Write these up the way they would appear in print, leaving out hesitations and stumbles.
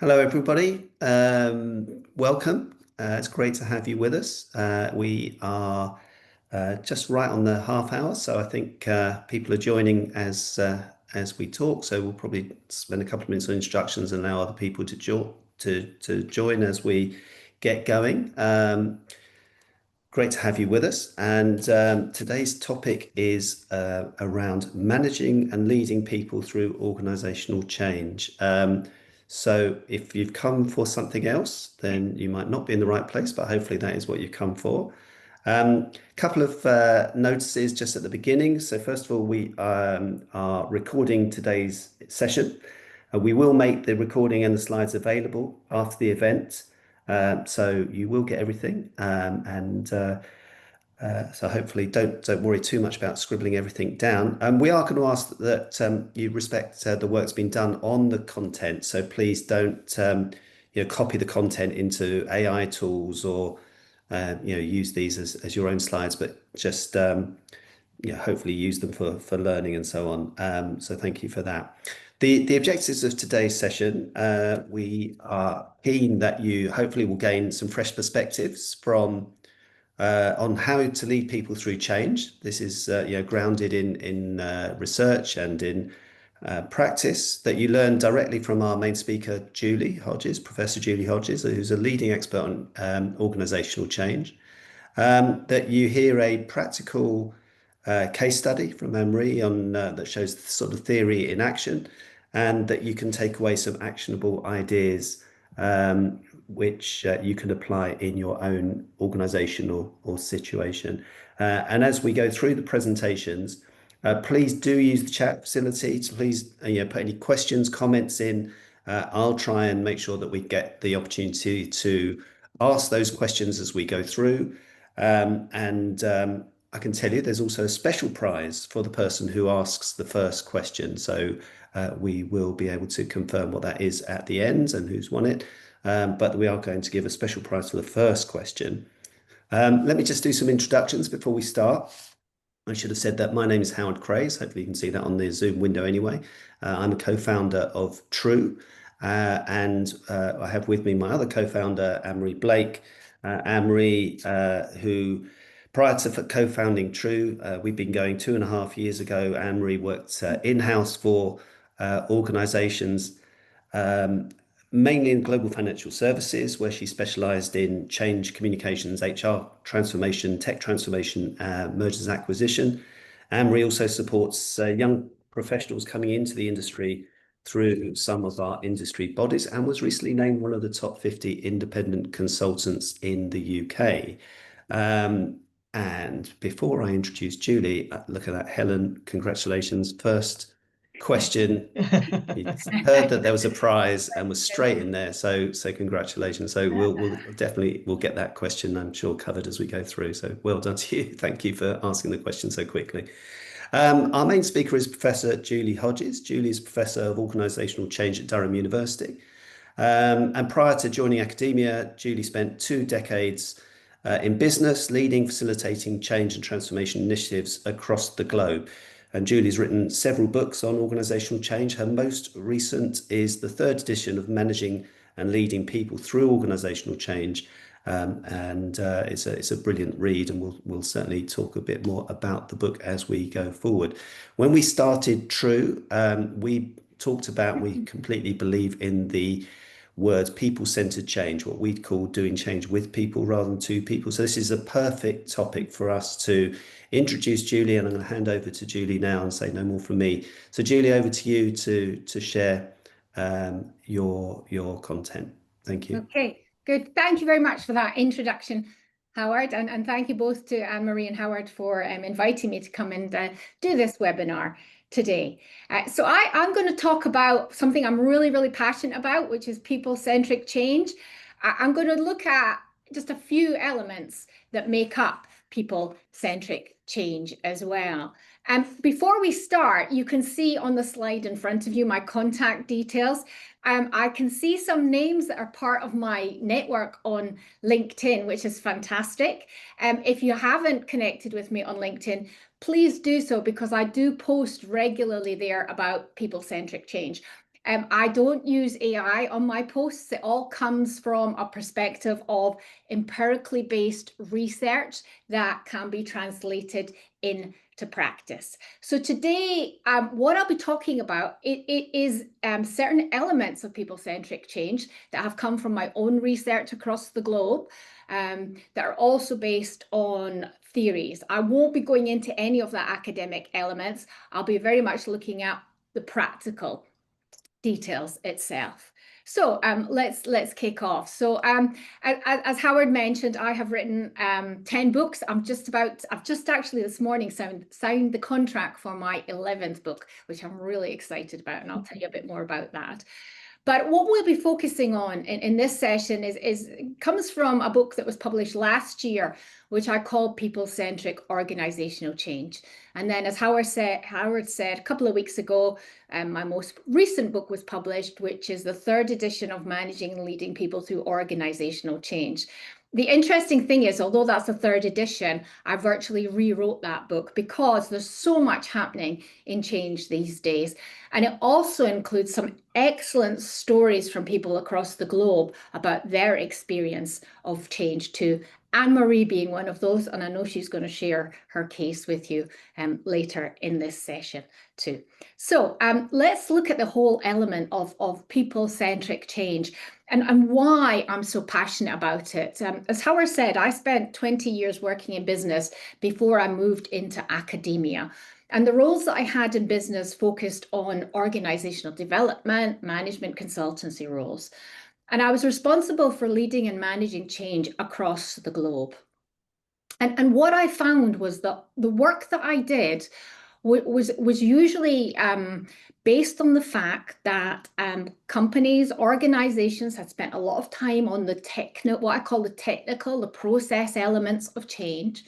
Hello, everybody. Welcome. It's great to have you with us. We are just right on the half hour, so I think people are joining as we talk. So we'll probably spend a couple of minutes on instructions and allow other people to join as we get going. Great to have you with us. And today's topic is around managing and leading people through organizational change. So if you've come for something else, then you might not be in the right place, but hopefully that is what you've come for. Couple of notices just at the beginning. So first of all, we are recording today's session. We will make the recording and the slides available after the event. So you will get everything, so hopefully don't worry too much about scribbling everything down. We are going to ask that you respect the work's been done on the content. So please don't copy the content into AI tools or use these as your own slides, but just hopefully use them for learning and so on. So thank you for that. The objectives of today's session, we are keen that you hopefully will gain some fresh perspectives from on how to lead people through change. This is grounded in research and in practice that you learn directly from our main speaker, Julie Hodges, Professor Julie Hodges, who's a leading expert on organisational change. That you hear a practical case study from Anne-Marie on that shows the sort of theory in action, and that you can take away some actionable ideas which you can apply in your own organisation or situation. And as we go through the presentations, please do use the chat facility to please put any questions, comments in. I'll try and make sure that we get the opportunity to ask those questions as we go through. I can tell you there's also a special prize for the person who asks the first question. So we will be able to confirm what that is at the end and who's won it. But we are going to give a special prize for the first question. Let me just do some introductions before we start. I should have said that my name is Howard Craze. Hopefully you can see that on the Zoom window anyway. I'm a co-founder of True, and I have with me my other co-founder, Anne-Marie Blake. Anne-Marie, who prior to co-founding True, we've been going 2.5 years ago. Anne-Marie worked in-house for organizations, mainly in global financial services, where she specialized in change communications, HR transformation, tech transformation, mergers and acquisition. Anne-Marie also supports young professionals coming into the industry through some of our industry bodies and was recently named one of the top 50 independent consultants in the UK. And before I introduce Julie, look at that, Helen, congratulations. First question. You heard that there was a prize and was straight in there, so congratulations. So we'll definitely get that question, I'm sure, covered as we go through. So well done to you. Thank you for asking the question so quickly. Our main speaker is Professor Julie Hodges. Julie is Professor of Organisational Change at Durham University. And prior to joining academia, Julie spent 2 decades in business, leading, facilitating change and transformation initiatives across the globe. And Julie's written several books on organisational change. Her most recent is the 3rd edition of Managing and Leading People Through Organisational Change. It's a brilliant read, and we'll certainly talk a bit more about the book as we go forward. When we started True, we talked about, we completely believe in the words people-centered change, what we'd call doing change with people rather than to people. So this is a perfect topic for us to introduce Julie, and I'm going to hand over to Julie now and say no more from me. So Julie, over to you to share your content. Thank you. Okay, good. Thank you very much for that introduction, Howard, and thank you both to Anne-Marie and Howard for inviting me to come and do this webinar today. So I'm going to talk about something I'm really passionate about, which is people-centric change. I'm going to look at just a few elements that make up people-centric change as well. And before we start, you can see on the slide in front of you my contact details. I can see some names that are part of my network on LinkedIn, which is fantastic. If you haven't connected with me on LinkedIn, please do so, because I do post regularly there about people-centric change. I don't use AI on my posts. It all comes from a perspective of empirically based research that can be translated into practice. So today, what I'll be talking about it is certain elements of people-centric change that have come from my own research across the globe, that are also based on theories. I won't be going into any of the academic elements. I'll be very much looking at the practical details itself. So let's kick off. So as Howard mentioned, I have written 10 books. I've just actually this morning signed the contract for my 11th book, which I'm really excited about, and I'll tell you a bit more about that. But what we'll be focusing on in this session comes from a book that was published last year, which I call People-Centric Organizational Change. And then, as Howard said a couple of weeks ago, my most recent book was published, which is the 3rd edition of Managing and Leading People Through Organizational Change. The interesting thing is, although that's the 3rd edition, I virtually rewrote that book because there's so much happening in change these days. And it also includes some excellent stories from people across the globe about their experience of change too. Anne-Marie being one of those, and I know she's going to share her case with you later in this session too. So let's look at the whole element of people-centric change and why I'm so passionate about it. As Howard said, I spent 20 years working in business before I moved into academia. And the roles that I had in business focused on organizational development, management consultancy roles. And I was responsible for leading and managing change across the globe. And what I found was that the work that I did was usually based on the fact that companies, organizations had spent a lot of time on what I call the process elements of change.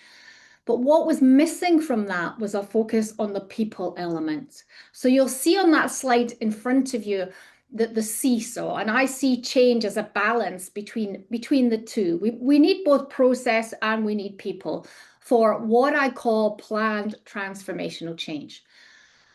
But what was missing from that was a focus on the people element. So you'll see on that slide in front of you that the seesaw, and I see change as a balance between the two. We need both process and we need people for what I call planned transformational change.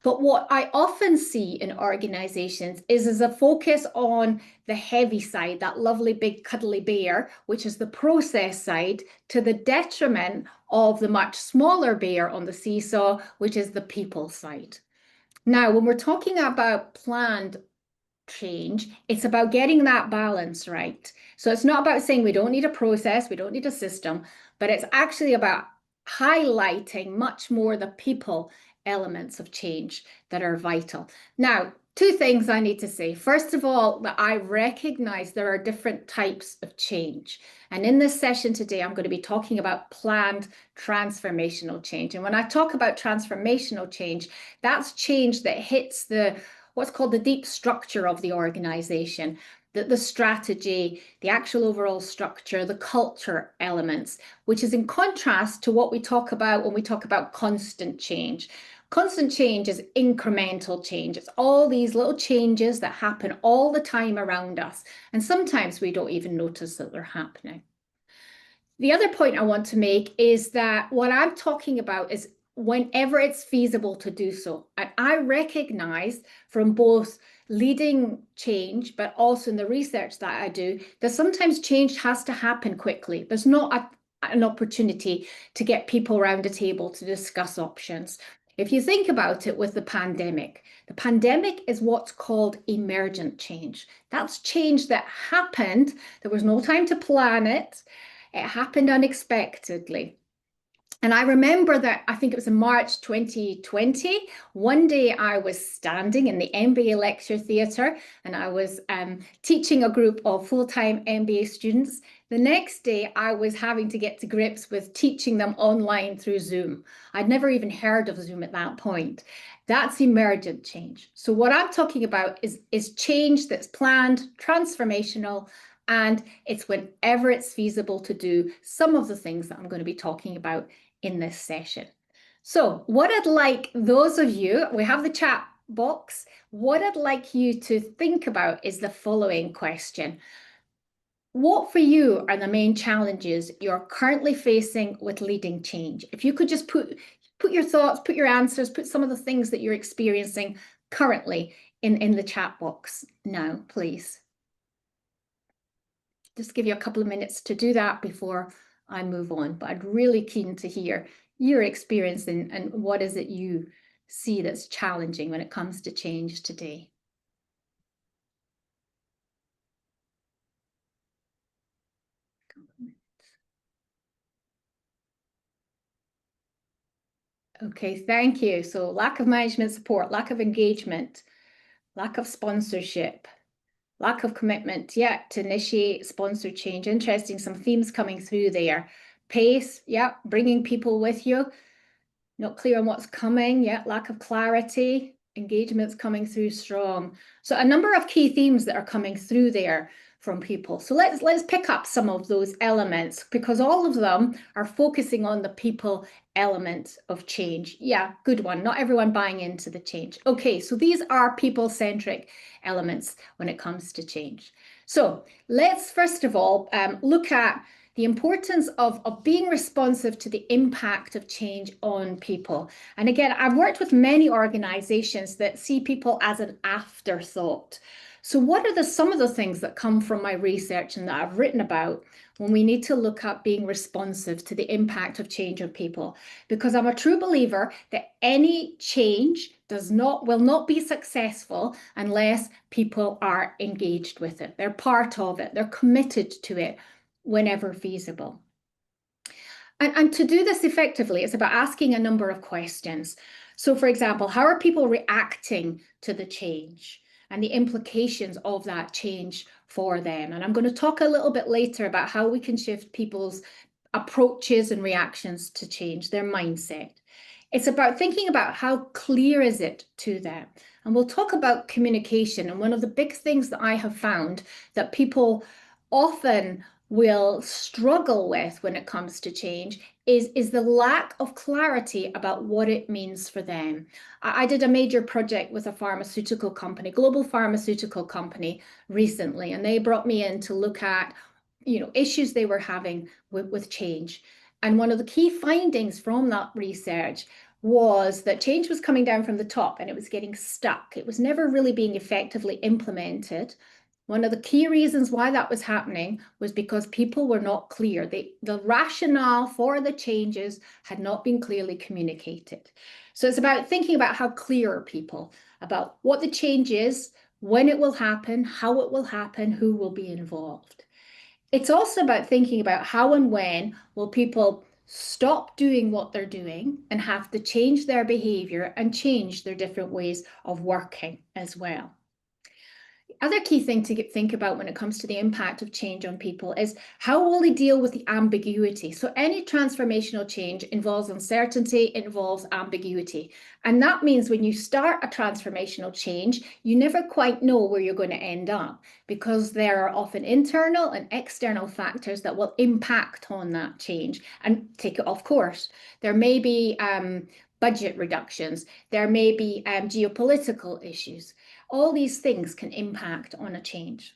But what I often see in organizations is a focus on the heavy side, that lovely big cuddly bear, which is the process side, to the detriment of the much smaller bear on the seesaw, which is the people side. Now, when we're talking about planned change, it's about getting that balance right. So it's not about saying we don't need a process, we don't need a system, but it's actually about highlighting much more the people elements of change that are vital. Now, 2 things I need to say. First of all, that I recognize there are different types of change. And in this session today, I'm going to be talking about planned transformational change. And when I talk about transformational change, that's change that hits what's called the deep structure of the organization, the strategy, the actual overall structure, the culture elements, which is in contrast to what we talk about when we talk about constant change. Constant change is incremental change. It's all these little changes that happen all the time around us. And sometimes we don't even notice that they're happening. The other point I want to make is that what I'm talking about is whenever it's feasible to do so. And I recognize from both leading change, but also in the research that I do, that sometimes change has to happen quickly. There's not an opportunity to get people around a table to discuss options. If you think about it with the pandemic is what's called emergent change. That's change that happened. There was no time to plan it. It happened unexpectedly. And I remember that, I think it was in March 2020, one day I was standing in the MBA lecture theatre and I was teaching a group of full-time MBA students. The next day I was having to get to grips with teaching them online through Zoom. I'd never even heard of Zoom at that point. That's emergent change. So what I'm talking about is change that's planned, transformational, and it's whenever it's feasible to do some of the things that I'm going to be talking about in this session. So what I'd like those of you, we have the chat box, what I'd like you to think about is the following question. What for you are the main challenges you're currently facing with leading change? If you could just put your thoughts, put your answers, put some of the things that you're experiencing currently in the chat box now, please. Just give you a couple of minutes to do that before I move on, but I'm really keen to hear your experience and what is it you see that's challenging when it comes to change today. Okay, thank you. So lack of management support, lack of engagement, lack of sponsorship, lack of commitment yet to initiate sponsor change. Interesting, some themes coming through there. Pace, yeah, bringing people with you. Not clear on what's coming yet, lack of clarity, engagement's coming through strong. So a number of key themes that are coming through there from people. So let's pick up some of those elements because all of them are focusing on the people element of change. Yeah, good one. Not everyone buying into the change. Okay, so these are people-centric elements when it comes to change. So let's first of all look at the importance of being responsive to the impact of change on people. And again, I've worked with many organizations that see people as an afterthought. So what are some of the things that come from my research and that I've written about when we need to look at being responsive to the impact of change on people? Because I'm a true believer that any change will not be successful unless people are engaged with it. They're part of it. They're committed to it whenever feasible. And to do this effectively, it's about asking a number of questions. So, for example, how are people reacting to the change and the implications of that change for them? And I'm going to talk a little bit later about how we can shift people's approaches and reactions to change, their mindset. It's about thinking about how clear is it to them. And we'll talk about communication. And one of the big things that I have found that people often will struggle with when it comes to change is the lack of clarity about what it means for them. I did a major project with a pharmaceutical company, global pharmaceutical company recently, and they brought me in to look at issues they were having with change. And one of the key findings from that research was that change was coming down from the top and it was getting stuck. It was never really being effectively implemented. One of the key reasons why that was happening was because people were not clear. The rationale for the changes had not been clearly communicated. So it's about thinking about how clear are people about what the change is, when it will happen, how it will happen, who will be involved. It's also about thinking about how and when will people stop doing what they're doing and have to change their behavior and change their different ways of working as well. Other key thing to think about when it comes to the impact of change on people is how will they deal with the ambiguity? So any transformational change involves uncertainty, it involves ambiguity. And that means when you start a transformational change, you never quite know where you're going to end up because there are often internal and external factors that will impact on that change and take it off course. There may be budget reductions, there may be geopolitical issues. All these things can impact on a change.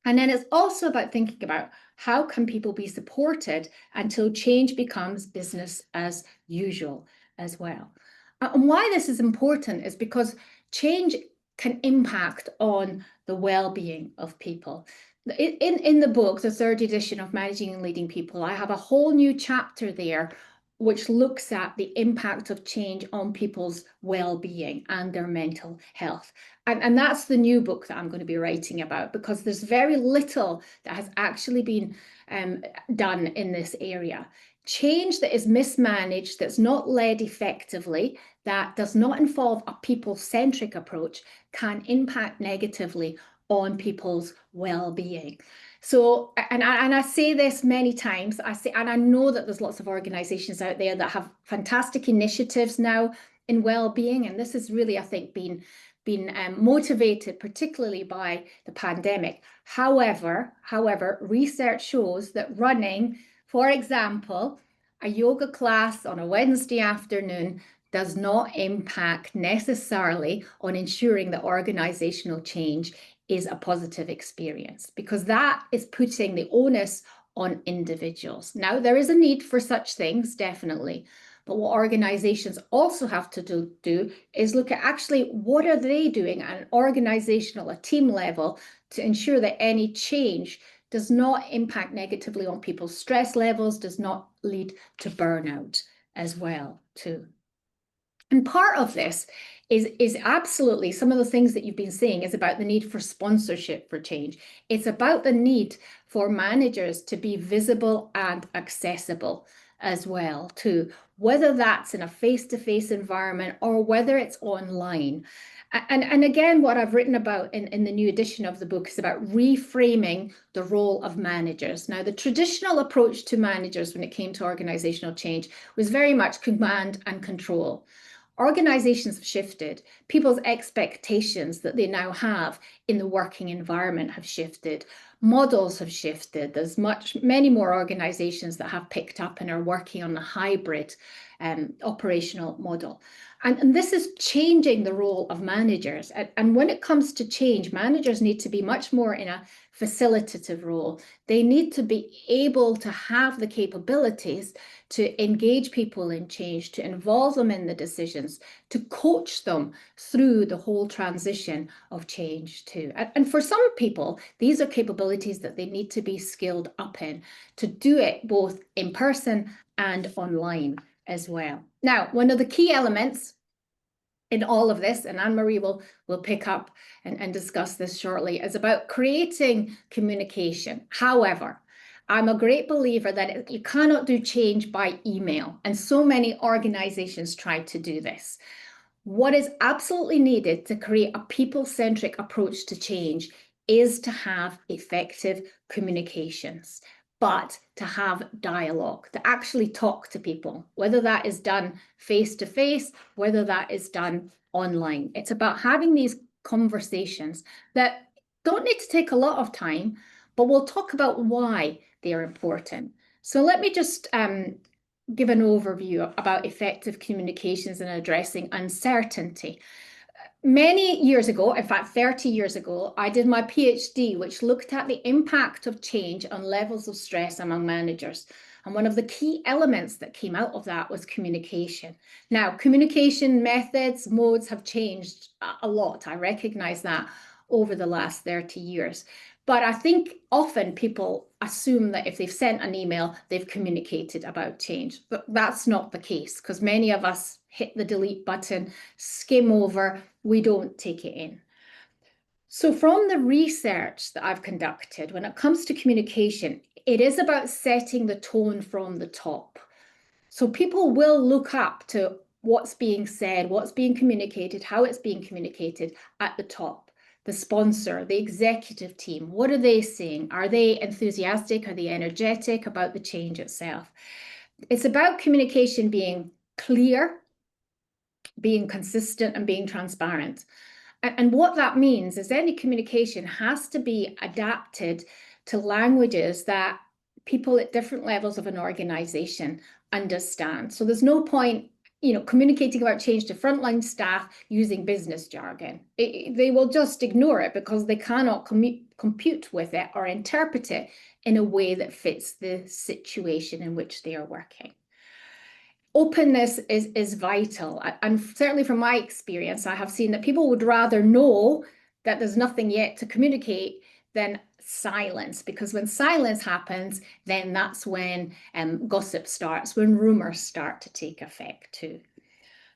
And then it's also about thinking about how can people be supported until change becomes business as usual as well. And why this is important is because change can impact on the well-being of people. In the book, the third edition of Managing and Leading People, I have a whole new chapter there which looks at the impact of change on people's well-being and their mental health. And that's the new book that I'm going to be writing about because there's very little that has actually been done in this area. Change that is mismanaged, that's not led effectively, that does not involve a people-centric approach can impact negatively on people's well-being. So, and I say this many times, and I know that there's lots of organizations out there that have fantastic initiatives now in well-being, and this has really, I think, been motivated particularly by the pandemic. However, research shows that running, for example, a yoga class on a Wednesday afternoon does not impact necessarily on ensuring that organizational change is a positive experience because that is putting the onus on individuals. Now, there is a need for such things, definitely, But what organizations also have to do is look at actually what are they doing at an organizational, a team level to ensure that any change does not impact negatively on people's stress levels, does not lead to burnout as well, too. And part of this is absolutely some of the things that you've been saying is about the need for sponsorship for change. It's about the need for managers to be visible and accessible as well, too, whether that's in a face-to-face environment or whether it's online. And again, what I've written about in the new edition of the book is about reframing the role of managers. Now, the traditional approach to managers when it came to organizational change was very much command and control. Organizations have shifted. People's expectations that they now have in the working environment have shifted. Models have shifted. There's many more organizations that have picked up and are working on a hybrid operational model. And this is changing the role of managers. And when it comes to change, managers need to be much more in a facilitative role. They need to be able to have the capabilities to engage people in change, to involve them in the decisions, to coach them through the whole transition of change too. And for some people, these are capabilities that they need to be skilled up in, to do it both in person and online as well. Now, one of the key elements in all of this, and Anne-Marie will pick up and discuss this shortly, is about creating communication. However, I'm a great believer that you cannot do change by email, and so many organizations try to do this. What is absolutely needed to create a people-centric approach to change is to have effective communications, but to have dialogue, to actually talk to people, whether that is done face-to-face, whether that is done online. It's about having these conversations that don't need to take a lot of time, but we'll talk about why they are important. So let me just give an overview about effective communications and addressing uncertainty. Many years ago, in fact, 30 years ago, I did my PhD, which looked at the impact of change on levels of stress among managers. And one of the key elements that came out of that was communication. Now, communication methods, modes have changed a lot. I recognize that over the last 30 years. But I think often people assume that if they've sent an email, they've communicated about change. But that's not the case, because many of us hit the delete button, skim over, we don't take it in. So from the research that I've conducted, when it comes to communication, it is about setting the tone from the top. So people will look up to what's being said, what's being communicated, how it's being communicated at the top. The sponsor, the executive team, what are they saying? Are they enthusiastic? Are they energetic about the change itself? It's about communication being clear, being consistent, and being transparent. And what that means is any communication has to be adapted to languages that people at different levels of an organization understand. So there's no point, communicating about change to frontline staff using business jargon. They will just ignore it because they cannot compute with it or interpret it in a way that fits the situation in which they are working. Openness is vital. And certainly from my experience, I have seen that people would rather know that there's nothing yet to communicate than silence, because when silence happens, then that's when gossip starts, when rumors start to take effect too.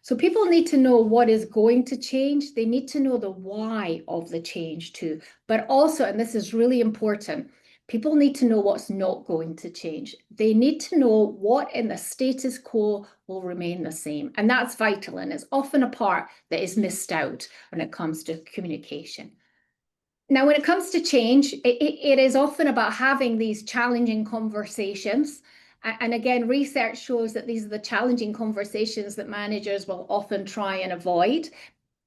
So people need to know what is going to change. They need to know the why of the change too. But also, and this is really important, people need to know what's not going to change. They need to know what in the status quo will remain the same. And that's vital, and it's often a part that is missed out when it comes to communication. Now, when it comes to change, it is often about having these challenging conversations. And again, research shows that these are the challenging conversations that managers will often try and avoid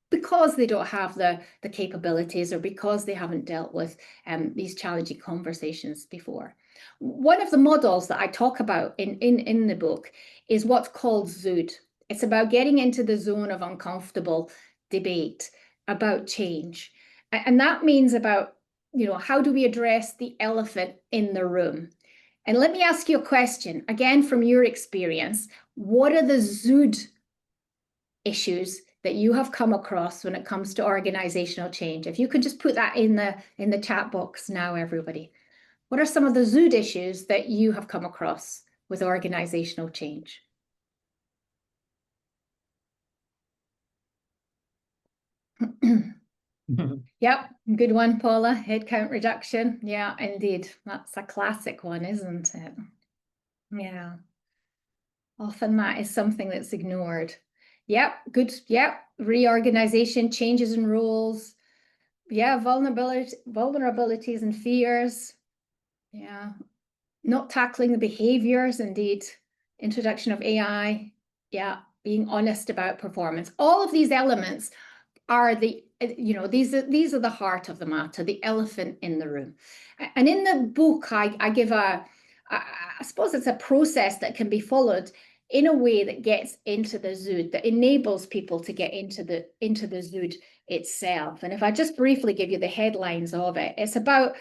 because they don't have the capabilities or because they haven't dealt with these challenging conversations before. One of the models that I talk about in the book is what's called ZOOD. It's about getting into the zone of uncomfortable debate about change. And that means about, how do we address the elephant in the room? And let me ask you a question, again, from your experience. What are the Zood issues that you have come across when it comes to organizational change? If you could just put that in the chat box now, everybody. What are some of the Zood issues that you have come across with organizational change? Yep, good one, Paula. Headcount reduction. Yeah, indeed. That's a classic one, isn't it? Yeah. Often that is something that's ignored. Yep, good. Yep. Reorganization, changes in roles. Yeah, vulnerabilities and fears. Yeah. Not tackling the behaviors, indeed. Introduction of AI. Yeah. Being honest about performance. All of these elements are these are the heart of the matter, the elephant in the room. And in the book, I give I suppose it's a process that can be followed in a way that gets into the Zood, that enables people to get into the Zood itself. And if I just briefly give you the headlines of it, it's about,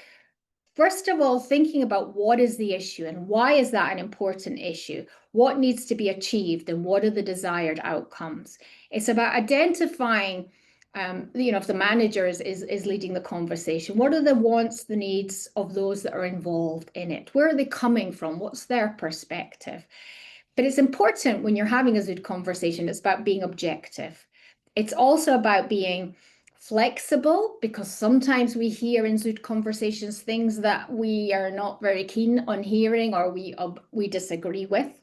first of all, thinking about what is the issue and why is that an important issue? What needs to be achieved and what are the desired outcomes? It's about identifying, if the manager is leading the conversation, what are the wants, the needs of those that are involved in it? Where are they coming from? What's their perspective? But it's important when you're having a Zood conversation, it's about being objective. It's also about being flexible, because sometimes we hear in Zood conversations things that we are not very keen on hearing or we disagree with.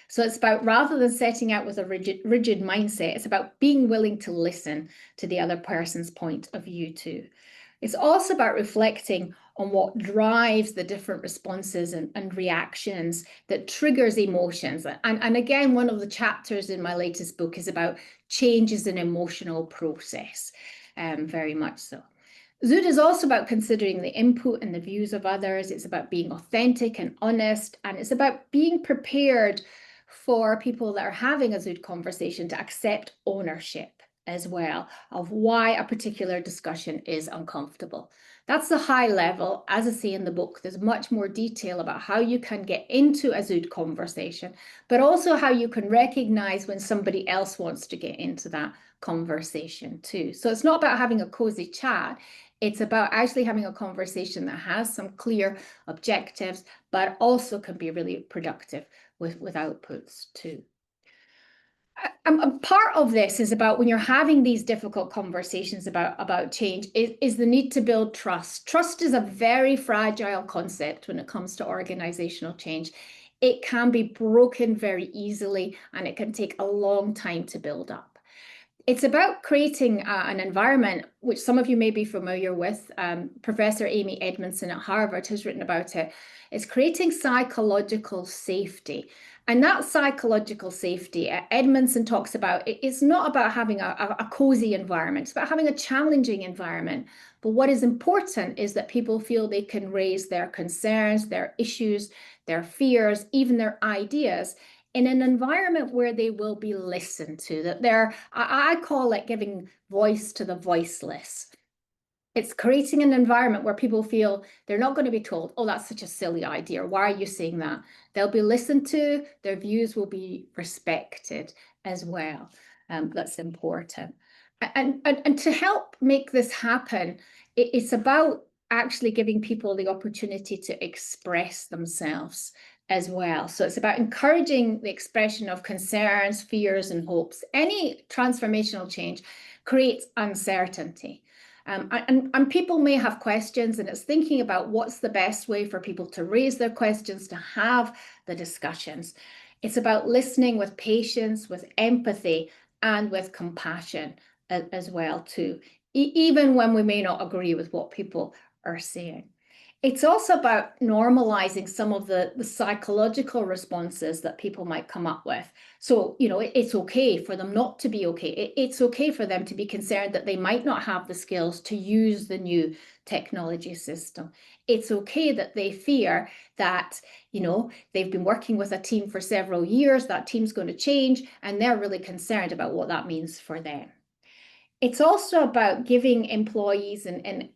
So it's about, rather than setting out with a rigid mindset, it's about being willing to listen to the other person's point of view too. It's also about reflecting on what drives the different responses and reactions that triggers emotions. And again, one of the chapters in my latest book is about changes in emotional process, very much so. Zood is also about considering the input and the views of others. It's about being authentic and honest, and it's about being prepared for people that are having a Zood conversation to accept ownership as well of why a particular discussion is uncomfortable. That's the high level. As I say in the book, there's much more detail about how you can get into a Zood conversation, but also how you can recognize when somebody else wants to get into that conversation too. So it's not about having a cozy chat. It's about actually having a conversation that has some clear objectives, but also can be really productive with outputs too. Part of this is about, when you're having these difficult conversations about change, is the need to build trust. Trust is a very fragile concept when it comes to organizational change. It can be broken very easily, and it can take a long time to build up. It's about creating an environment, which some of you may be familiar with. Professor Amy Edmondson at Harvard has written about it. It's creating psychological safety. And that psychological safety, Edmondson talks about, it's not about having a cozy environment. It's about having a challenging environment. But what is important is that people feel they can raise their concerns, their issues, their fears, even their ideas, in an environment where they will be listened to, that I call it giving voice to the voiceless. It's creating an environment where people feel they're not going to be told, oh, that's such a silly idea. Why are you saying that? They'll be listened to. Their views will be respected as well. That's important. And to help make this happen, it's about actually giving people the opportunity to express themselves as well. So it's about encouraging the expression of concerns, fears, and hopes. Any transformational change creates uncertainty. And people may have questions, and it's thinking about what's the best way for people to raise their questions, to have the discussions. It's about listening with patience, with empathy, and with compassion as well too, even when we may not agree with what people are saying. It's also about normalizing some of the psychological responses that people might come up with. So, it's okay for them not to be okay. It's okay for them to be concerned that they might not have the skills to use the new technology system. It's okay that they fear that, they've been working with a team for several years, that team's going to change, and they're really concerned about what that means for them. It's also about giving employees and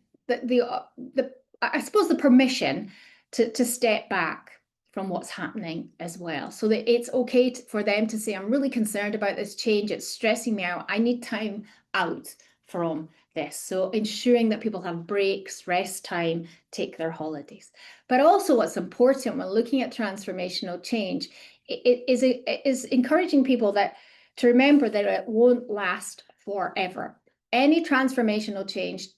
I suppose the permission to step back from what's happening as well. So that it's okay for them to say, I'm really concerned about this change. It's stressing me out. I need time out from this. So ensuring that people have breaks, rest time, take their holidays. But also what's important when looking at transformational change is encouraging people to remember that it won't last forever. Any transformational change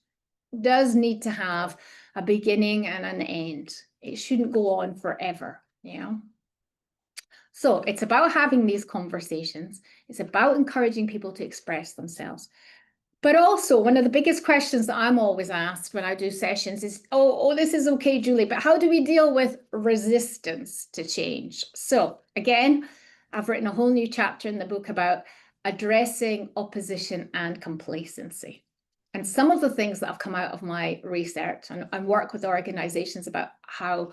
does need to have a beginning and an end. It shouldn't go on forever, you know? So it's about having these conversations. It's about encouraging people to express themselves. But also, one of the biggest questions that I'm always asked when I do sessions is, oh, this is okay, Julie, but how do we deal with resistance to change? So again, I've written a whole new chapter in the book about addressing opposition and complacency. And some of the things that have come out of my research and work with organizations about how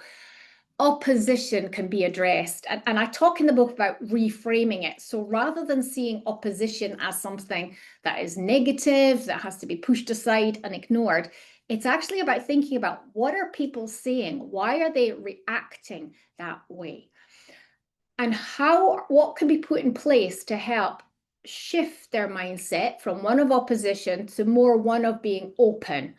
opposition can be addressed. And I talk in the book about reframing it. So rather than seeing opposition as something that is negative, that has to be pushed aside and ignored, it's actually about thinking about what are people saying? Why are they reacting that way? And what can be put in place to help shift their mindset from one of opposition to more one of being open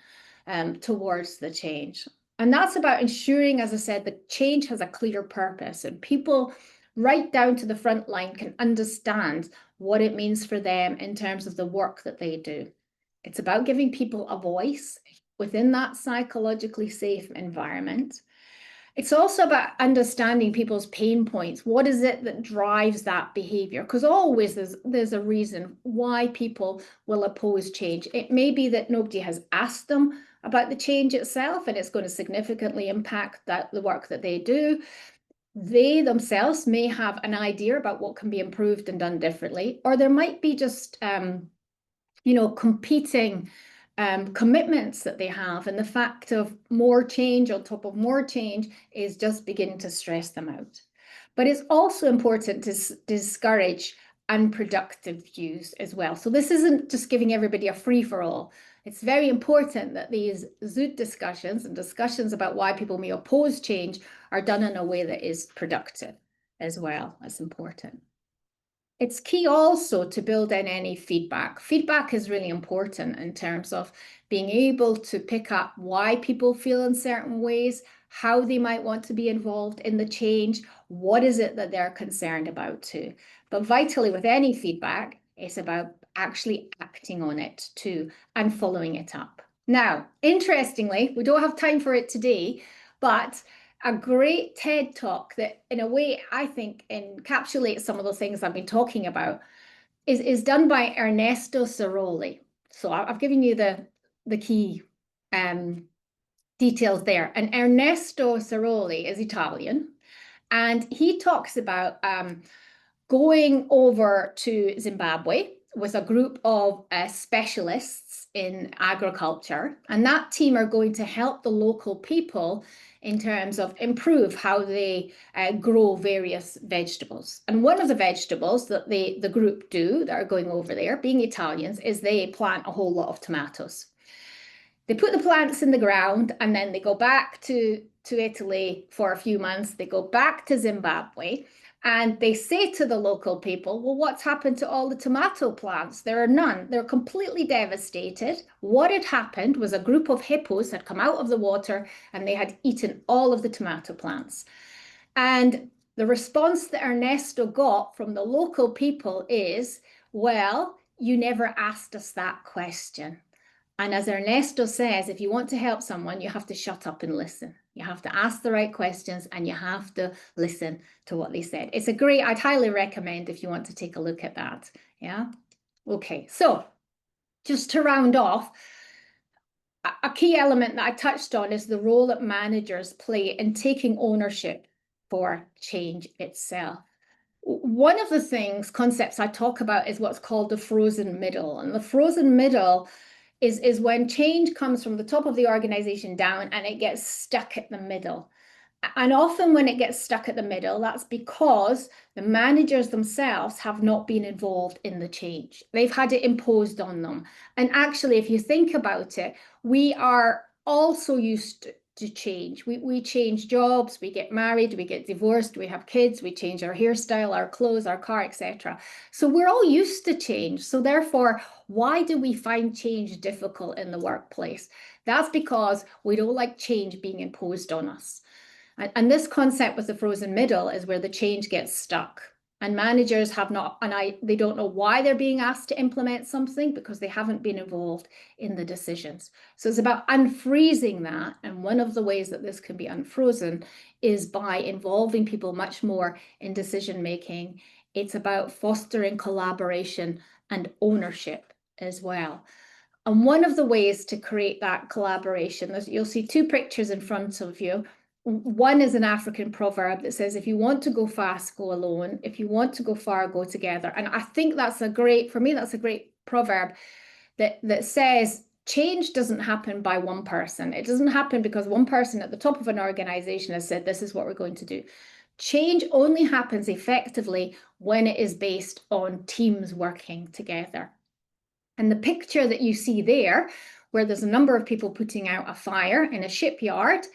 towards the change. And that's about ensuring, as I said, the change has a clear purpose and people right down to the front line can understand what it means for them in terms of the work that they do. It's about giving people a voice within that psychologically safe environment. It's also about understanding people's pain points. What is it that drives that behavior? Because always there's a reason why people will oppose change. It may be that nobody has asked them about the change itself, and it's going to significantly impact the work that they do. They themselves may have an idea about what can be improved and done differently, or there might be just competing commitments that they have, and the fact of more change on top of more change is just beginning to stress them out. But it's also important to discourage unproductive views as well. So this isn't just giving everybody a free-for-all. It's very important that these Zoot discussions and discussions about why people may oppose change are done in a way that is productive as well. That's important. It's key also to build in any feedback. Feedback is really important in terms of being able to pick up why people feel in certain ways, how they might want to be involved in the change, what is it that they're concerned about too. But vitally with any feedback, it's about actually acting on it too and following it up. Now, interestingly, we don't have time for it today, but a great TED talk that in a way I think encapsulates some of the things I've been talking about is done by Ernesto Ceroli. So I've given you the key details there. And Ernesto Ceroli is Italian, and he talks about going over to Zimbabwe with a group of specialists in agriculture, and that team are going to help the local people in terms of improve how they grow various vegetables. And one of the vegetables that the group do that are going over there, being Italians, is they plant a whole lot of tomatoes. They put the plants in the ground and then they go back to Italy for a few months. They go back to Zimbabwe and they say to the local people, well, what's happened to all the tomato plants? There are none. They're completely devastated. What had happened was a group of hippos had come out of the water and they had eaten all of the tomato plants. And the response that Ernesto got from the local people is, well, you never asked us that question. And as Ernesto says, if you want to help someone, you have to shut up and listen. You have to ask the right questions and you have to listen to what they said. I'd highly recommend if you want to take a look at that. Yeah. Okay. So just to round off, a key element that I touched on is the role that managers play in taking ownership for change itself. One of the concepts I talk about is what's called the frozen middle. And the frozen middle is when change comes from the top of the organization down and it gets stuck at the middle. And often when it gets stuck at the middle, that's because the managers themselves have not been involved in the change. They've had it imposed on them. And actually, if you think about it, we are also used to change. We change jobs, we get married, we get divorced, we have kids, we change our hairstyle, our clothes, our car, etc. So we're all used to change. So therefore, why do we find change difficult in the workplace? That's because we don't like change being imposed on us. And this concept with the frozen middle is where the change gets stuck. And managers have not, they don't know why they're being asked to implement something because they haven't been involved in the decisions. So it's about unfreezing that. And one of the ways that this can be unfrozen is by involving people much more in decision making. It's about fostering collaboration and ownership as well. And one of the ways to create that collaboration, you'll see two pictures in front of you. One is an African proverb that says, if you want to go fast, go alone. If you want to go far, go together. And I think that's for me, that's a great proverb that says change doesn't happen by one person. It doesn't happen because one person at the top of an organization has said, this is what we're going to do. Change only happens effectively when it is based on teams working together. And the picture that you see there, where there's a number of people putting out a fire in a shipyard,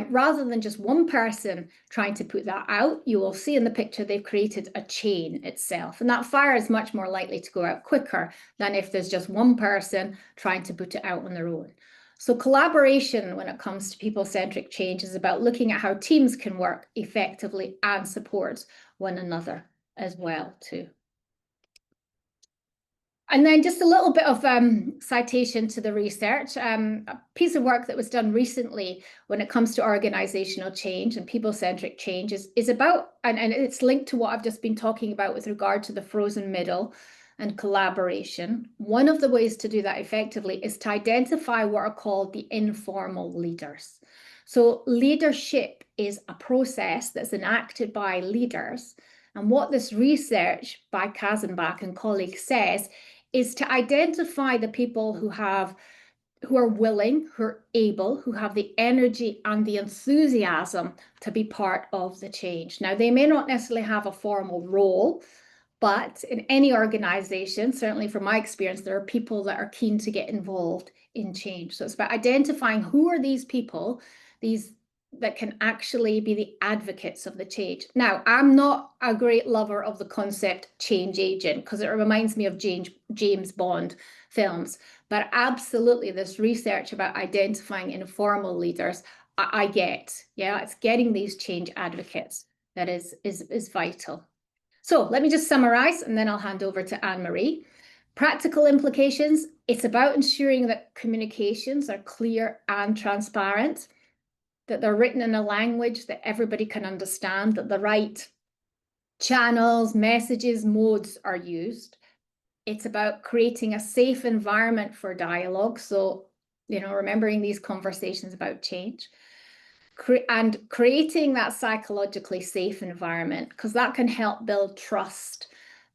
rather than just one person trying to put that out, you will see in the picture they've created a chain itself. And that fire is much more likely to go out quicker than if there's just one person trying to put it out on their own. So collaboration when it comes to people-centric change is about looking at how teams can work effectively and support one another as well too. And then just a little bit of citation to the research. A piece of work that was done recently when it comes to organizational change and people-centric change is about, and it's linked to what I've just been talking about with regard to the frozen middle and collaboration. One of the ways to do that effectively is to identify what are called the informal leaders. So leadership is a process that's enacted by leaders. And what this research by Kazenbach and colleagues says is to identify the people who are willing, who are able, who have the energy and the enthusiasm to be part of the change. Now, they may not necessarily have a formal role, but in any organization, certainly from my experience, there are people that are keen to get involved in change. So it's about identifying who are these people, these that can actually be the advocates of the change. Now, I'm not a great lover of the concept change agent because it reminds me of James Bond films. But absolutely, this research about identifying informal leaders, I get. Yeah, it's getting these change advocates that is vital. So let me just summarize and then I'll hand over to Anne-Marie. Practical implications, it's about ensuring that communications are clear and transparent, that they're written in a language that everybody can understand, that the right channels, messages, modes are used. It's about creating a safe environment for dialogue. So, remembering these conversations about change. And creating that psychologically safe environment, because that can help build trust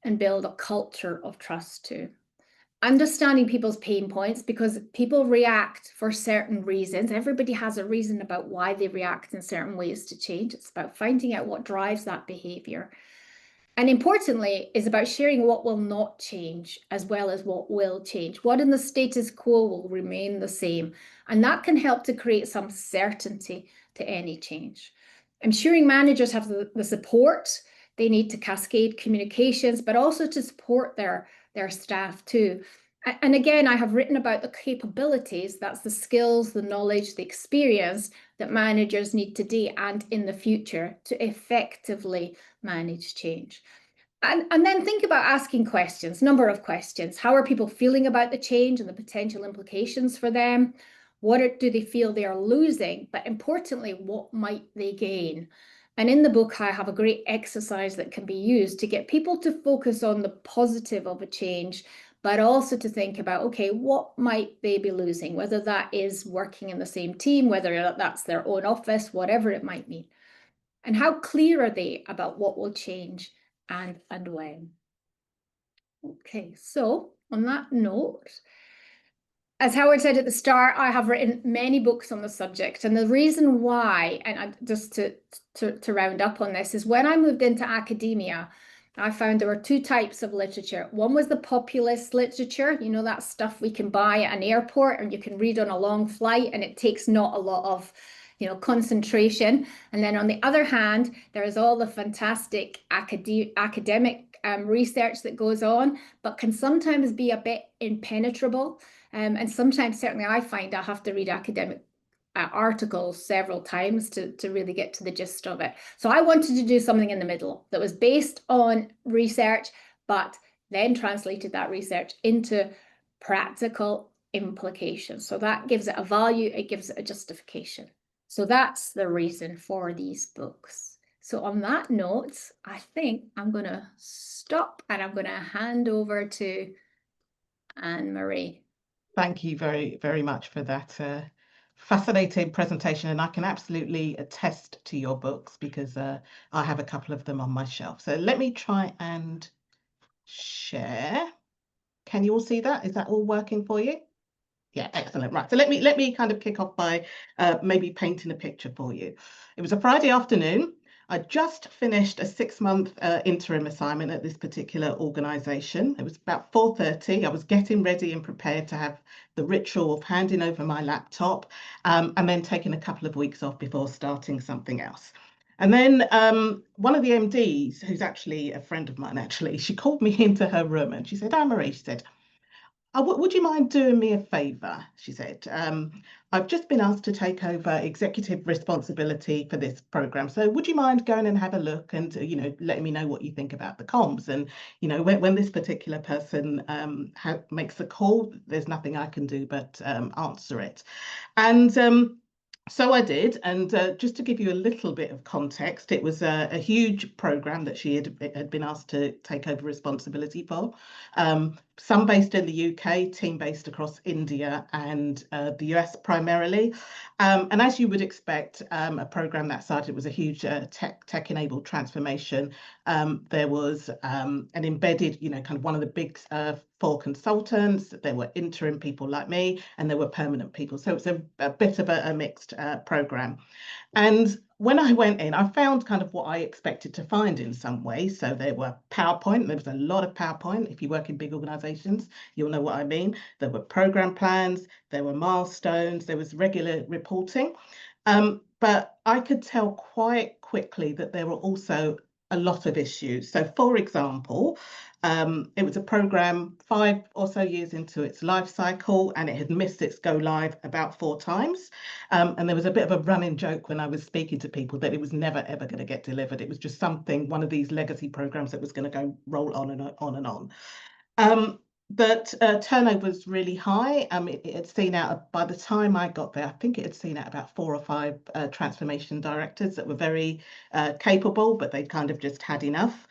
and build a culture of trust too. Understanding people's pain points, because people react for certain reasons. Everybody has a reason about why they react in certain ways to change. It's about finding out what drives that behavior. And importantly, is about sharing what will not change as well as what will change. What in the status quo will remain the same. And that can help to create some certainty to any change. Ensuring managers have the support they need to cascade communications, but also to support their staff too. And again, I have written about the capabilities, that's the skills, the knowledge, the experience that managers need today and in the future to effectively manage change. And then think about asking questions, number of questions. How are people feeling about the change and the potential implications for them? What do they feel they are losing? But importantly, what might they gain? And in the book, I have a great exercise that can be used to get people to focus on the positive of a change, but also to think about, okay, what might they be losing? Whether that is working in the same team, whether that's their own office, whatever it might mean. And how clear are they about what will change and when? Okay, so on that note, as Howard said at the start, I have written many books on the subject. And the reason why, and just to round up on this, is when I moved into academia, I found there were two types of literature. One was the populist literature, that stuff we can buy at an airport and you can read on a long flight, and it takes not a lot of concentration. And then on the other hand, there is all the fantastic academic research that goes on, but can sometimes be a bit impenetrable. And sometimes, certainly, I find I have to read academic articles several times to really get to the gist of it. So I wanted to do something in the middle that was based on research, but then translated that research into practical implications. So that gives it a value, it gives it a justification. So that's the reason for these books. So on that note, I think I'm going to stop and I'm going to hand over to Anne-Marie. Thank you very, very much for that fascinating presentation. And I can absolutely attest to your books because I have a couple of them on my shelf. So let me try and share. Can you all see that? Is that all working for you? Yeah, excellent. Right. So let me kind of kick off by maybe painting a picture for you. It was a Friday afternoon. I just finished a 6-month interim assignment at this particular organisation. It was about 4:30. I was getting ready and prepared to have the ritual of handing over my laptop and then taking a couple of weeks off before starting something else. And then one of the MDs, who's actually a friend of mine, she called me into her room and she said, Anne-Marie, she said, would you mind doing me a favour? She said, I've just been asked to take over executive responsibility for this programme. So would you mind going and have a look and, letting me know what you think about the comms? And, when this particular person makes a call, there's nothing I can do but answer it. And so I did, and just to give you a little bit of context, it was a huge programme that she had been asked to take over responsibility for. Some based in the UK, team based across India and the US primarily. And as you would expect, a programme that size, it was a huge tech-enabled transformation. There was an embedded, kind of one of the big 4 consultants. There were interim people like me, and there were permanent people. So it's a bit of a mixed programme. And when I went in, I found kind of what I expected to find in some ways. So there were PowerPoint. There was a lot of PowerPoint. If you work in big organizations, you'll know what I mean. There were program plans. There were milestones. There was regular reporting. But I could tell quite quickly that there were also a lot of issues. So, for example, it was a program 5 or so years into its life cycle, and it had missed its go live about 4 times. And there was a bit of a running joke when I was speaking to people that it was never, ever going to get delivered. It was just one of these legacy programs that was going to go roll on and on and on. But turnover was really high. It had seen out, by the time I got there, I think it had seen out about 4 or 5 transformation directors that were very capable, but they kind of just had enough.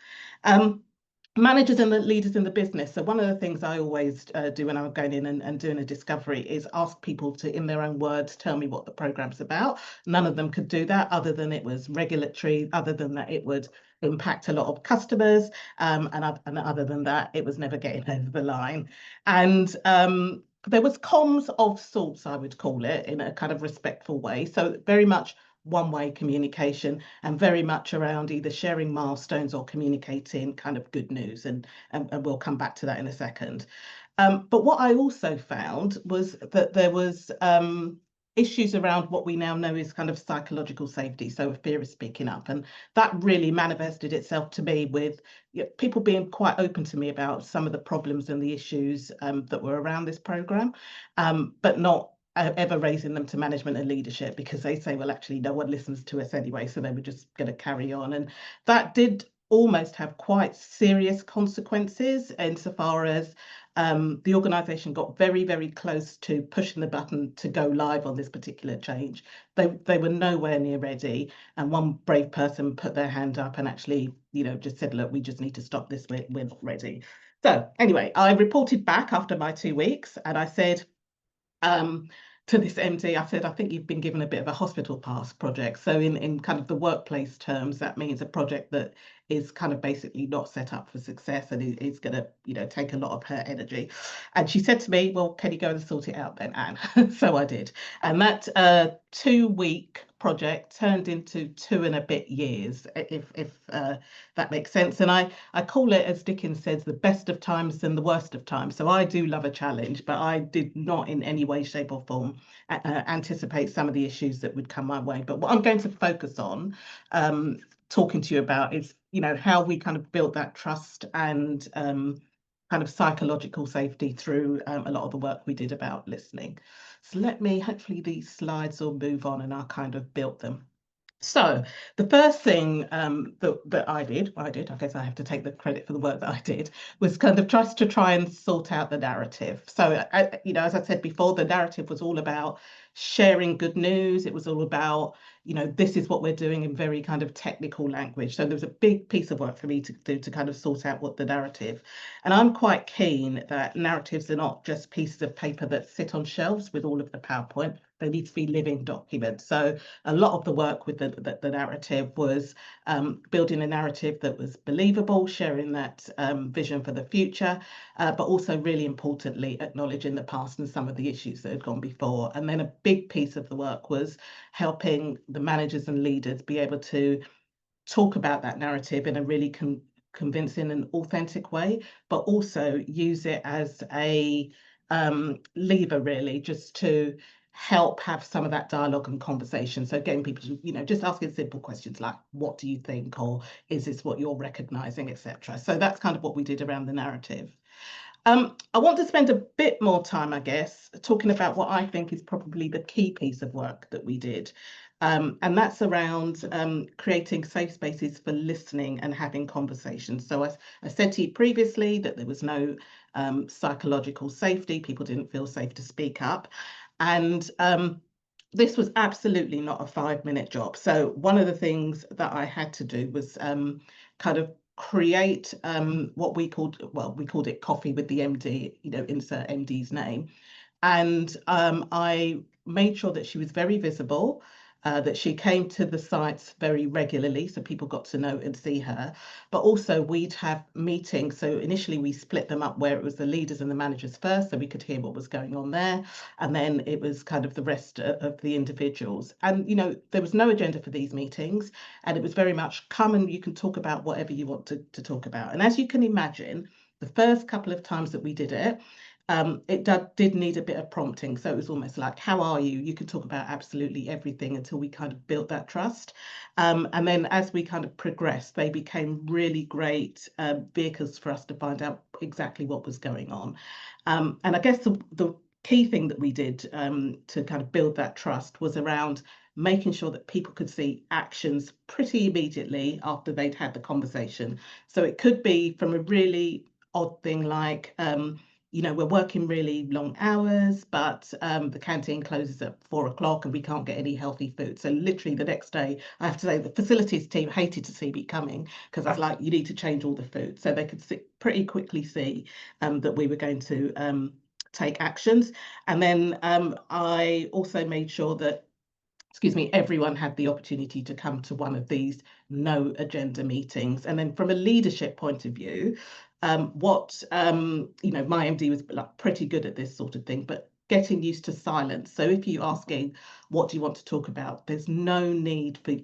Managers and the leaders in the business. So one of the things I always do when I'm going in and doing a discovery is ask people to, in their own words, tell me what the program's about. None of them could do that other than it was regulatory, other than that it would impact a lot of customers, and other than that, it was never getting over the line. And there was comms of sorts, I would call it, in a kind of respectful way. So very much one-way communication and very much around either sharing milestones or communicating kind of good news. And we'll come back to that in a second. But what I also found was that there was issues around what we now know is kind of psychological safety. So a fear of speaking up. And that really manifested itself to me with people being quite open to me about some of the problems and the issues that were around this programme, but not ever raising them to management and leadership, because they say, well, actually, no one listens to us anyway, so they were just going to carry on. And that did almost have quite serious consequences insofar as the organisation got very, very close to pushing the button to go live on this particular change. They were nowhere near ready, and one brave person put their hand up and actually, just said, look, we just need to stop this. We're not ready. So anyway, I reported back after my 2 weeks, and I said, to this MD, I said, I think you've been given a bit of a hospital pass project. So in kind of the workplace terms, that means a project that is kind of basically not set up for success and is going to, take a lot of her energy. And she said to me, well, can you go and sort it out then, Anne? So I did. And that 2-week project turned into 2 and a bit years, if that makes sense. And I call it, as Dickens says, the best of times and the worst of times. So I do love a challenge, but I did not in any way, shape, or form anticipate some of the issues that would come my way. But what I'm going to focus on talking to you about is, how we kind of built that trust and kind of psychological safety through a lot of the work we did about listening. So hopefully these slides will move on and I kind of built them. So the first thing that I did, I guess I have to take the credit for the work that I did, was kind of just to try and sort out the narrative. So, as I said before, the narrative was all about sharing good news. It was all about, this is what we're doing in very kind of technical language. So there was a big piece of work for me to do to kind of sort out what the narrative. And I'm quite keen that narratives are not just pieces of paper that sit on shelves with all of the PowerPoint. They need to be living documents. So a lot of the work with the narrative was building a narrative that was believable, sharing that vision for the future, but also really importantly, acknowledging the past and some of the issues that had gone before. And then a big piece of the work was helping the managers and leaders be able to talk about that narrative in a really convincing and authentic way, but also use it as a lever, really, just to help have some of that dialogue and conversation. So getting people to, just asking simple questions like, what do you think? Or is this what you're recognizing, etc. So that's kind of what we did around the narrative. I want to spend a bit more time, I guess, talking about what I think is probably the key piece of work that we did. And that's around creating safe spaces for listening and having conversations. So I said to you previously that there was no psychological safety. People didn't feel safe to speak up. And this was absolutely not a 5-minute job. So one of the things that I had to do was kind of create what we called it coffee with the MD, insert MD's name. And I made sure that she was very visible, that she came to the sites very regularly, so people got to know and see her. But also we'd have meetings. So initially we split them up where it was the leaders and the managers first, so we could hear what was going on there. And then it was kind of the rest of the individuals. And, there was no agenda for these meetings. And it was very much come and you can talk about whatever you want to talk about. And as you can imagine, the first couple of times that we did it, it did need a bit of prompting. So it was almost like, how are you? You could talk about absolutely everything until we kind of built that trust. And then as we kind of progressed, they became really great vehicles for us to find out exactly what was going on. And I guess the key thing that we did to kind of build that trust was around making sure that people could see actions pretty immediately after they'd had the conversation. So it could be from a really odd thing like, we're working really long hours, but the canteen closes at 4 o'clock and we can't get any healthy food. So literally the next day, I have to say the facilities team hated to see me coming because I was like, you need to change all the food. So they could pretty quickly see that we were going to take actions. And then I also made sure that everyone had the opportunity to come to one of these no agenda meetings. And then from a leadership point of view, my MD was pretty good at this sort of thing, but getting used to silence. So if you asking, what do you want to talk about? There's no need for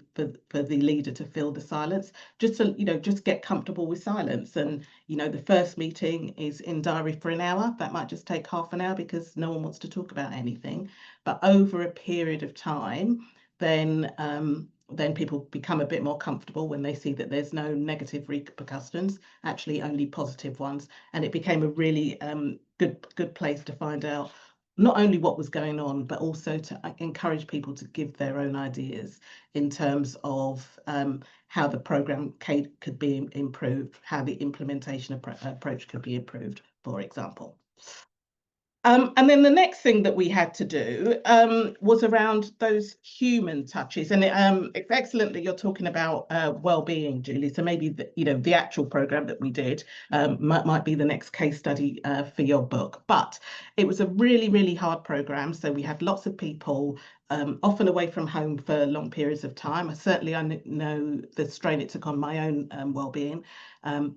the leader to fill the silence. Just get comfortable with silence. And, the first meeting is in diary for an hour. That might just take half an hour because no one wants to talk about anything. But over a period of time, then people become a bit more comfortable when they see that there's no negative repercussions, actually only positive ones. And it became a really good place to find out not only what was going on, but also to encourage people to give their own ideas in terms of how the program could be improved, how the implementation approach could be improved, for example. And then the next thing that we had to do was around those human touches. And it's excellent that you're talking about well-being, Julie. So maybe the actual program that we did might be the next case study for your book. But it was a really, really hard program. So we had lots of people often away from home for long periods of time. Certainly, I know the strain it took on my own well-being,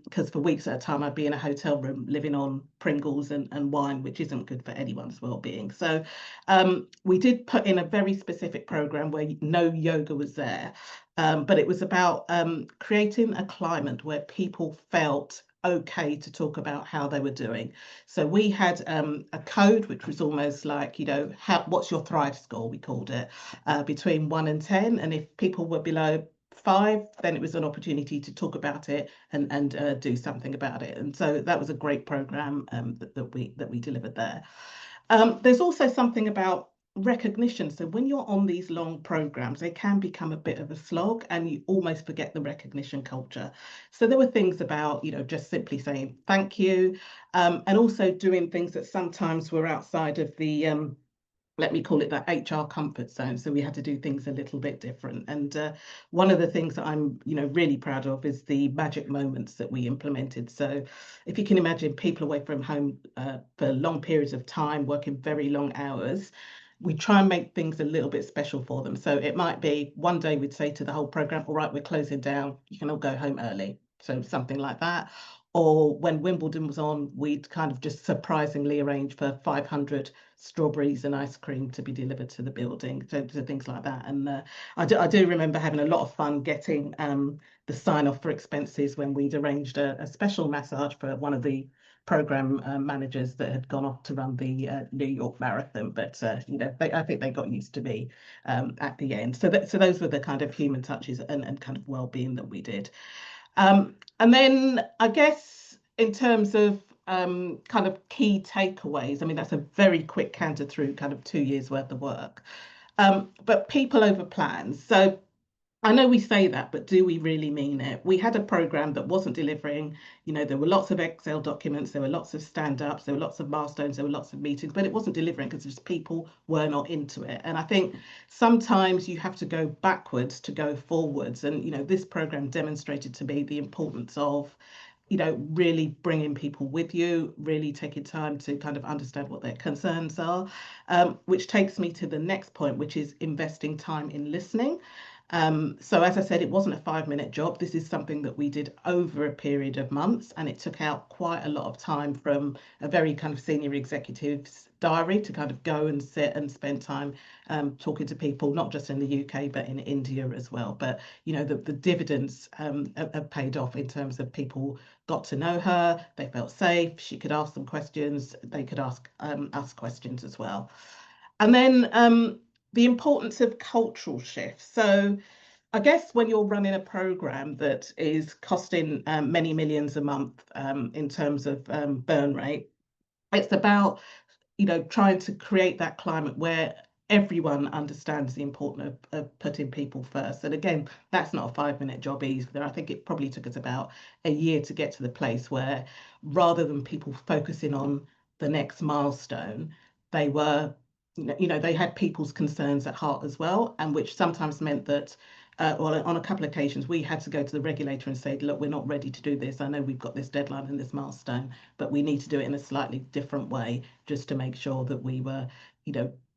because for weeks at a time I'd be in a hotel room living on Pringles and wine, which isn't good for anyone's well-being. So we did put in a very specific program where no yoga was there, but it was about creating a climate where people felt okay to talk about how they were doing. So we had a code which was almost like, what's your Thrive score, we called it, between 1 and 10. And if people were below 5, then it was an opportunity to talk about it and do something about it. And so that was a great program that we delivered there. There's also something about recognition. So when you're on these long programs, they can become a bit of a slog and you almost forget the recognition culture. So there were things about, just simply saying thank you, and also doing things that sometimes were outside of the let me call it that HR comfort zone. So we had to do things a little bit different. And one of the things that I'm, really proud of is the magic moments that we implemented. So if you can imagine people away from home for long periods of time, working very long hours, we try and make things a little bit special for them. So it might be one day we'd say to the whole program, all right, we're closing down, you can all go home early. So something like that. Or when Wimbledon was on, we'd kind of just surprisingly arrange for 500 strawberries and ice cream to be delivered to the building, so things like that. And I do remember having a lot of fun getting the sign off for expenses when we'd arranged a special massage for one of the program managers that had gone off to run the New York Marathon. But I think they got used to me at the end. So those were the kind of human touches and kind of well-being that we did. And then I guess in terms of kind of key takeaways, I mean, that's a very quick canter through kind of 2 years worth of work. But people over plans. So I know we say that, but do we really mean it? We had a program that wasn't delivering. There were lots of Excel documents, there were lots of stand-ups, there were lots of milestones, there were lots of meetings, but it wasn't delivering because just people were not into it. And I think sometimes you have to go backwards to go forwards. And, this program demonstrated to me the importance of really bringing people with you, really taking time to kind of understand what their concerns are, which takes me to the next point, which is investing time in listening. So as I said, it wasn't a 5-minute job. This is something that we did over a period of months, and it took out quite a lot of time from a very kind of senior executive's diary to kind of go and sit and spend time talking to people, not just in the UK, but in India as well. But, the dividends have paid off in terms of people got to know her, they felt safe, she could ask them questions, they could ask us questions as well. And then the importance of cultural shifts. So I guess when you're running a program that is costing many millions a month in terms of burn rate, it's about trying to create that climate where everyone understands the importance of putting people first. And again, that's not a 5-minute job either. I think it probably took us about a year to get to the place where rather than people focusing on the next milestone, they were, they had people's concerns at heart as well, and which sometimes meant that well, on a couple of occasions, we had to go to the regulator and say, look, we're not ready to do this. I know we've got this deadline and this milestone, but we need to do it in a slightly different way just to make sure that we were,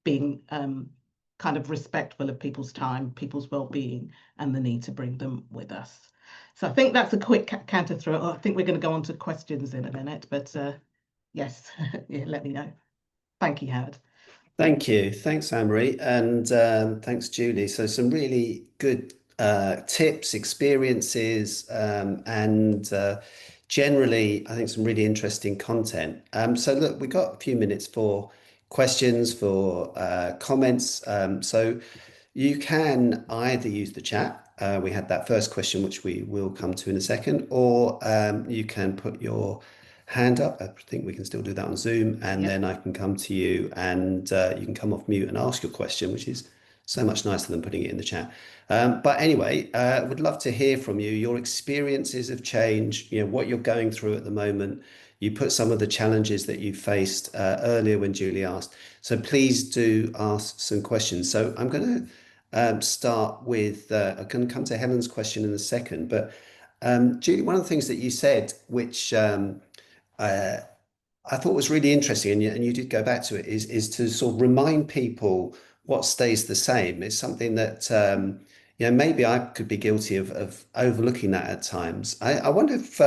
being kind of respectful of people's time, people's well-being, and the need to bring them with us. So I think that's a quick canter through. I think we're going to go on to questions in a minute, but yes, yeah, let me know. Thank you, Howard. Thank you. Thanks, Anne-Marie. And thanks, Julie. So some really good tips, experiences, and generally, I think some really interesting content. So look, we got a few minutes for questions, for comments. So you can either use the chat. We had that first question, which we will come to in a second, or you can put your hand up. I think we can still do that on Zoom, and Yep. then I can come to you and you can come off mute and ask your question, which is so much nicer than putting it in the chat. But anyway, would love to hear from you, your experiences of change, what you're going through at the moment. You put some of the challenges that you faced earlier when Julie asked. So please do ask some questions. So I'm going to start with, I'm going to come to Helen's question in a second, but Julie, one of the things that you said, which I thought was really interesting, and you did go back to it, is to sort of remind people what stays the same. It's something that maybe I could be guilty of overlooking that at times. I wonder if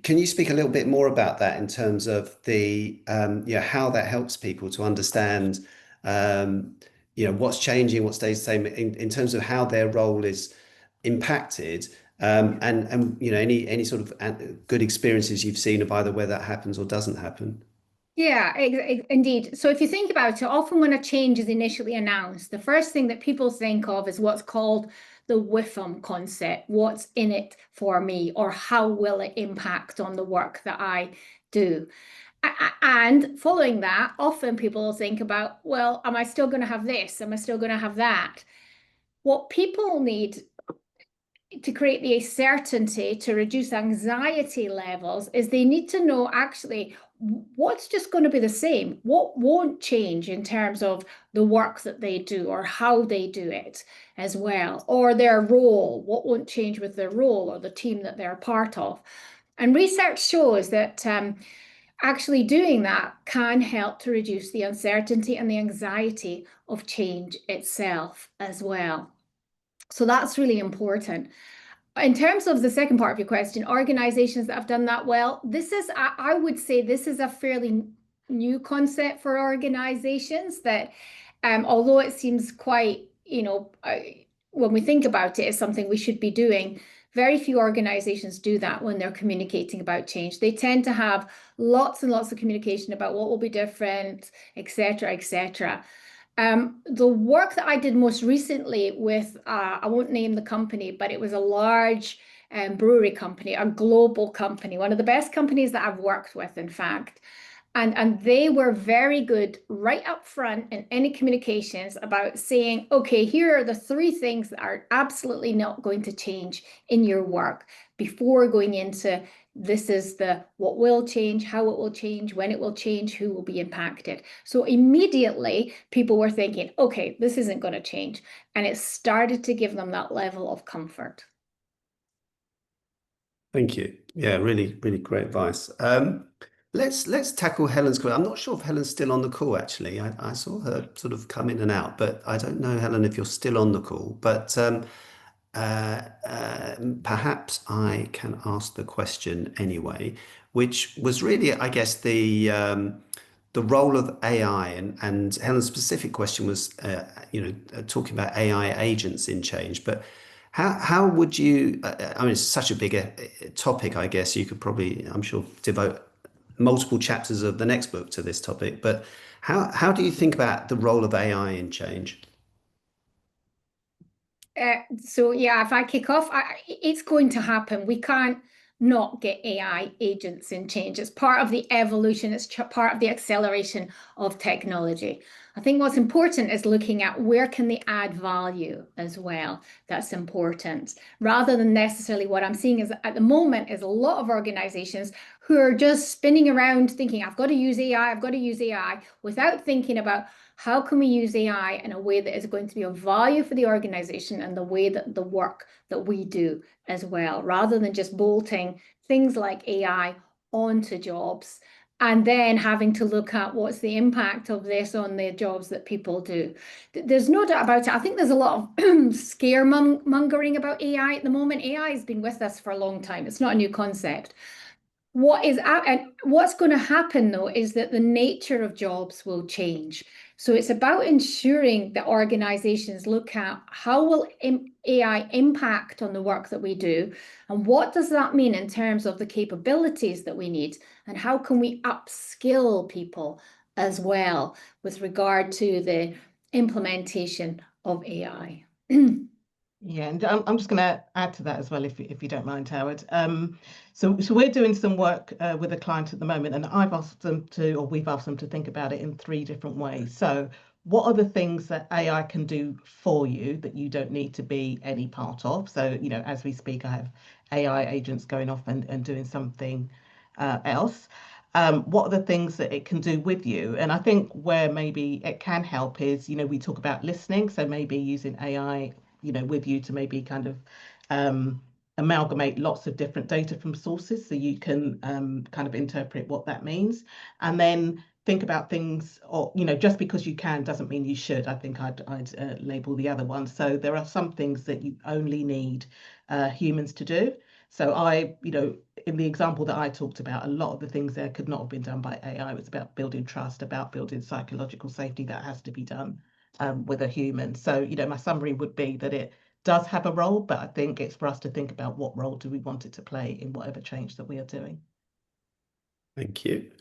can you speak a little bit more about that in terms of the how that helps people to understand what's changing, what stays the same in terms of how their role is impacted, and any sort of good experiences you've seen of either where that happens or doesn't happen. Yeah, indeed. So if you think about it, often when a change is initially announced, the first thing that people think of is what's called the WIFM concept. What's in it for me, or how will it impact on the work that I do? And following that, often people will think about, well, am I still going to have this? Am I still going to have that? What people need to create the certainty to reduce anxiety levels is they need to know actually what's just going to be the same, what won't change in terms of the work that they do or how they do it as well, or their role, what won't change with their role or the team that they're part of. And research shows that actually doing that can help to reduce the uncertainty and the anxiety of change itself as well. So that's really important. In terms of the second part of your question, organizations that have done that well, I would say this is a fairly new concept for organizations that, although it seems quite, when we think about it, it's something we should be doing. Very few organizations do that when they're communicating about change. They tend to have lots and lots of communication about what will be different, et cetera, et cetera. The work that I did most recently with, I won't name the company, but it was a large brewery company, a global company, one of the best companies that I've worked with, in fact. And they were very good right up front in any communications about saying, okay, here are the three things that are absolutely not going to change in your work before going into this is the what will change, how it will change, when it will change, who will be impacted. So immediately people were thinking, okay, this isn't going to change. And it started to give them that level of comfort. Thank you. Yeah, really, really great advice. Let's tackle Helen's question. I'm not sure if Helen's still on the call, actually. I saw her sort of come in and out, but I don't know, Helen, if you're still on the call. But perhaps I can ask the question anyway, which was really, I guess, the role of AI, and Helen's specific question was, talking about AI agents in change. But how would you? I mean, it's such a big topic. I guess you could probably, I'm sure, devote multiple chapters of the next book to this topic. But how do you think about the role of AI in change? So yeah, if I kick off, it's going to happen. We can't not get AI agents in change. It's part of the evolution. It's part of the acceleration of technology. I think what's important is looking at where can they add value as well. That's important. Rather than necessarily what I'm seeing is at the moment is a lot of organizations who are just spinning around thinking, I've got to use AI, I've got to use AI, without thinking about how can we use AI in a way that is going to be of value for the organization and the way that the work that we do as well, rather than just bolting things like AI onto jobs and then having to look at what's the impact of this on the jobs that people do. There's no doubt about it. I think there's a lot of scaremongering about AI at the moment. AI has been with us for a long time. It's not a new concept. What's going to happen though is that the nature of jobs will change. So it's about ensuring that organizations look at how will AI impact on the work that we do, and what does that mean in terms of the capabilities that we need, and how can we upskill people as well with regard to the implementation of AI. Yeah, and I'm just going to add to that as well, if you don't mind, Howard. So we're doing some work with a client at the moment, and I've asked them to, or we've asked them to think about it in three different ways. So what are the things that AI can do for you that you don't need to be any part of? So, as we speak, I have AI agents going off and doing something else. What are the things that it can do with you? And I think where maybe it can help is, we talk about listening, so maybe using AI with you to maybe kind of amalgamate lots of different data from sources so you can kind of interpret what that means. And then think about things, or just because you can doesn't mean you should. I think I'd label the other one. So there are some things that you only need humans to do. So in the example that I talked about, a lot of the things there could not have been done by AI. It was about building trust, about building psychological safety that has to be done with a human. So, my summary would be that it does have a role, but I think it's for us to think about what role do we want it to play in whatever change that we are doing. Thank you.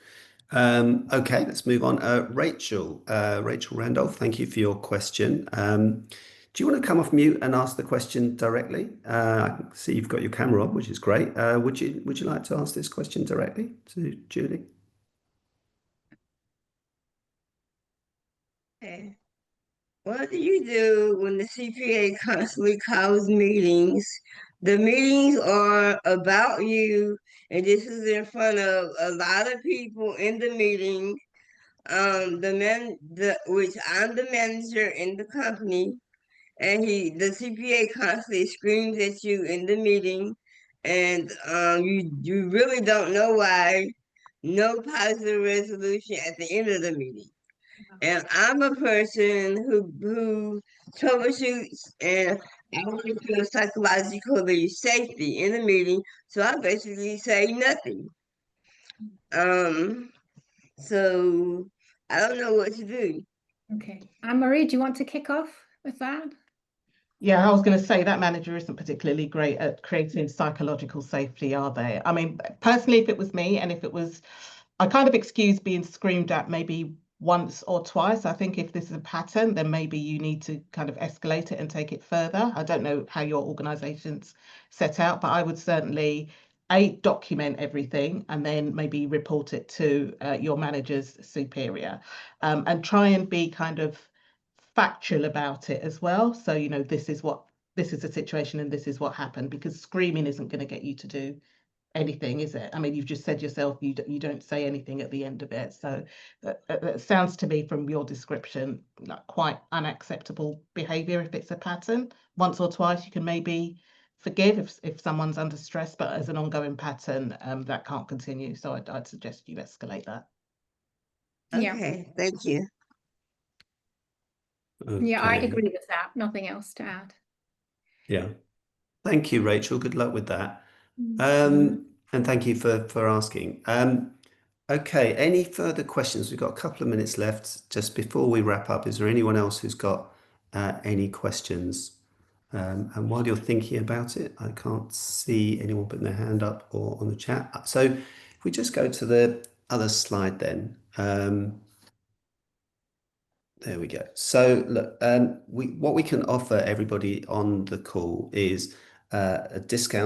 Okay, let's move on. Rachel Randolph, thank you for your question. Do you want to come off mute and ask the question directly? I can see you've got your camera on, which is great. Would you like to ask this question directly to Julie? Okay. What do you do when the CPA constantly calls meetings? The meetings are about you, and this is in front of a lot of people in the meeting. Which I'm the manager in the company, and the CPA constantly screams at you in the meeting, and you really don't know why. No positive resolution at the end of the meeting. And I'm a person who troubleshoots, and I want to feel psychologically safety in the meeting, so I basically say nothing. Um, so I don't know what to do. Okay. Anne-Marie, do you want to kick off with that? Yeah, I was going to say that manager isn't particularly great at creating psychological safety, are they? I mean, personally, if it was me and if it was, I kind of excuse being screamed at maybe once or twice. I think if this is a pattern, then maybe you need to kind of escalate it and take it further. I don't know how your organization's set out, but I would certainly document everything and then maybe report it to your manager's superior, and try and be kind of factual about it as well. So, this is the situation and this is what happened, because screaming isn't going to get you to do anything, is it? I mean, you've just said yourself you don't say anything at the end of it. So that sounds to me from your description like quite unacceptable behavior. If it's a pattern, once or twice you can maybe forgive if someone's under stress, but as an ongoing pattern, that can't continue. So I'd suggest you escalate that. Yeah. Okay, thank you. Yeah, I'd Okay. agree with that. Nothing else to add. Yeah. Thank you, Rachel. Good luck with that. Mm-hmm. And thank you for asking. Okay, any further questions? We've got a couple of minutes left. Just before we wrap up, is there anyone else who's got any questions? And while you're thinking about it, I can't see anyone putting their hand up or on the chat. So if we just go to the other slide then. There we go. So look, what we can offer everybody on the call is a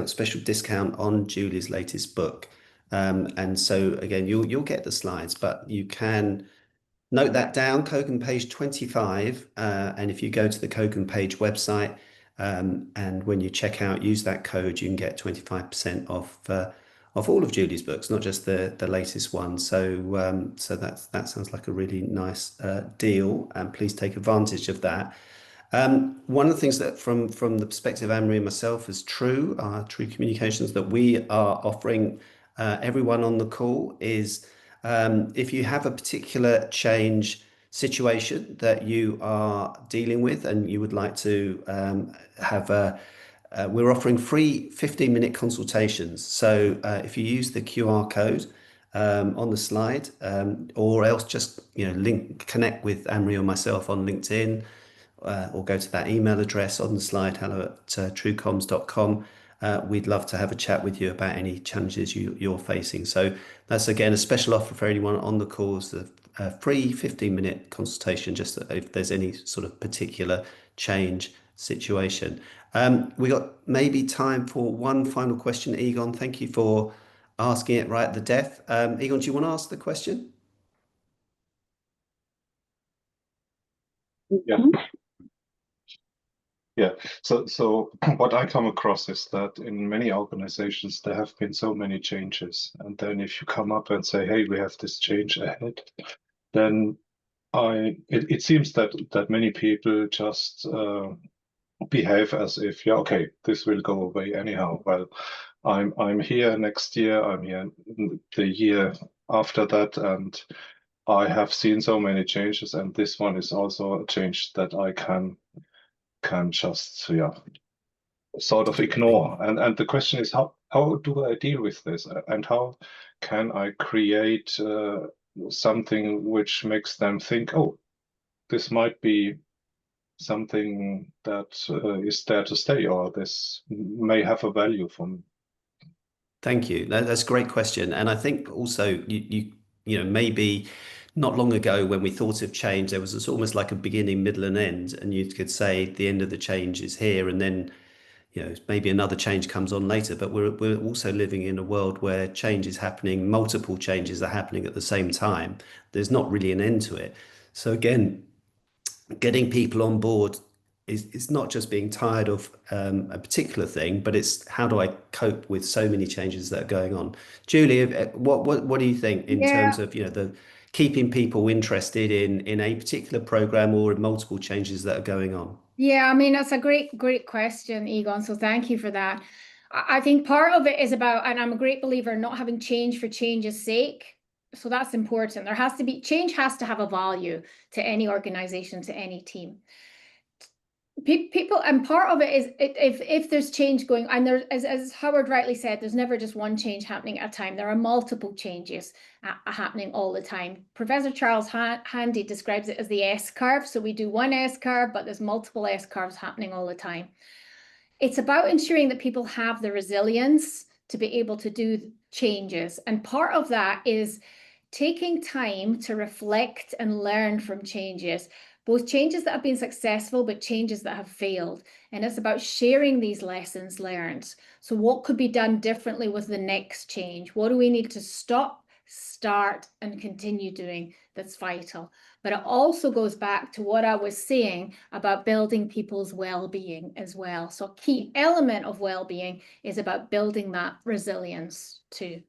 special discount on Julie's latest book. And so again, you'll get the slides, but you can note that down, Kogan page 25. And if you go to the Kogan page website, and when you check out, use that code, you can get 25% off all of Julie's books, not just the latest one. So that sounds like a really nice deal, and please take advantage of that. One of the things that from the perspective of Anne-Marie and myself is True Communications, that we are offering everyone on the call is, if you have a particular change situation that you are dealing with and you would like to we're offering free 15-minute consultations. So if you use the QR code on the slide, or else just connect with Anne-Marie or myself on LinkedIn, or go to that email address on the slide, hello@truecoms.com. We'd love to have a chat with you about any challenges you're facing. So that's again a special offer for anyone on the call, a free 15-minute consultation, just if there's any sort of particular change situation. We got maybe time for one final question. Egon, thank you for asking it right at the death. Egon, do you want to ask the question? Yeah. Yeah. So what I come across is that in many organizations there have been so many changes, and then if you come up and say, "Hey, we have this change ahead," then it seems that many people just behave as if, yeah, okay, this will go away anyhow. Well, I'm here next year, I'm here the year after that, and I have seen so many changes, and this one is also a change that I can just sort of ignore. And the question is, how do I deal with this, and how can I create something which makes them think, oh, this might be something that is there to stay, or this may have a value for me. Thank you. That's a great question. And I think also maybe not long ago when we thought of change, there was this almost like a beginning, middle, and end. And you could say the end of the change is here, and then maybe another change comes on later. But we're also living in a world where change is happening, multiple changes are happening at the same time. There's not really an end to it. So again, getting people on board is not just being tired of a particular thing, but it's how do I cope with so many changes that are going on. Julie, what do you think in terms Yeah. of the keeping people interested in a particular program or in multiple changes that are going on? Yeah, I mean, that's a great question, Egon. So thank you for that. I think part of it is about, and I'm a great believer in not having change for change's sake. So that's important. There has to be change, has to have a value to any organization, to any team. People, and part of it is if there's change going, and there, as Howard rightly said, there's never just one change happening at a time. There are multiple changes happening all the time. Professor Charles Handy describes it as the S curve. So we do one S curve, but there's multiple S curves happening all the time. It's about ensuring that people have the resilience to be able to do changes. And part of that is taking time to reflect and learn from changes, both changes that have been successful, but changes that have failed. And it's about sharing these lessons learned. So what could be done differently with the next change? What do we need to stop, start, and continue doing that's vital? But it also goes back to what I was saying about building people's well-being as well. So a key element of well-being is about building that resilience too.